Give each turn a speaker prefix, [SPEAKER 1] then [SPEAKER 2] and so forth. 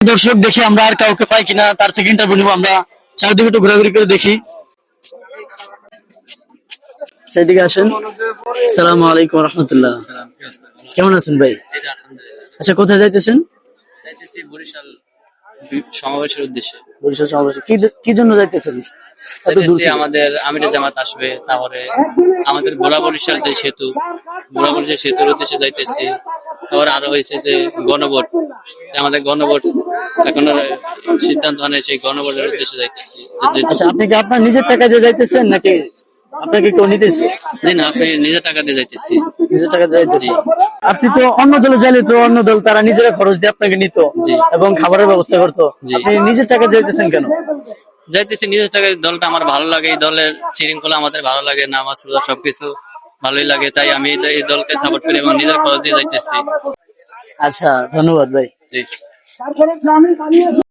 [SPEAKER 1] দর্শক দেখি আমরা আর কাউকে পাই কিনা, তার থেকে ইন্টারভিউ নিবো। আমরা চারদিকে একটু ঘোরাঘুরি করে দেখি। সেদিকে আসেন। আসসালামু আলাইকুম রহমতুল্লাহ। কেমন আছেন ভাই? আচ্ছা, কোথায় যাইতেছেন?
[SPEAKER 2] বরিশাল সমাবেশের উদ্দেশ্যে।
[SPEAKER 1] বরিশাল সমাবেশ কি জন্য যাইতেছেন? এত দূর থেকে?
[SPEAKER 2] আমাদের আমিরে জামাত আসবে, তারপরে আমাদের বরিশাল যে সেতু, বরিশাল সেতুর উদ্দেশ্যে যাইতেছি। তারপরে আরো হয়েছে যে গণভোট, আমাদের গণভোট এখনো সিদ্ধান্ত হয় নাই, সেই গণভোটের উদ্দেশ্যে যাইতেছি।
[SPEAKER 1] আচ্ছা, আপনি কি আপনার নিজের টাকা দিয়ে যাইতেছেন নাকি আপনাকে কেউ নিতেছে?
[SPEAKER 2] জি না, আপনি নিজের টাকা দিয়ে যাইতেছি।
[SPEAKER 1] নিজের টাকা যাইতেছি। আপনি তো অন্য দলে যাইলে তো অন্য দল তারা নিজেরা খরচ দিয়ে আপনাকে নিত এবং খাবারের ব্যবস্থা করতো, আপনি নিজের টাকা যাইতেছেন কেন?
[SPEAKER 2] যাইতেছি নিজের টাকা। দলটা আমার ভালো লাগে, এই দলের শৃঙ্খলা আমাদের ভালো লাগে, নামাজ রোজা সবকিছু ভালোই লাগে, তাই আমি এই দলকে সাপোর্ট করি এবং নিজের খরচ দিয়ে যাইতেছি।
[SPEAKER 1] আচ্ছা, ধন্যবাদ ভাই।
[SPEAKER 2] জি।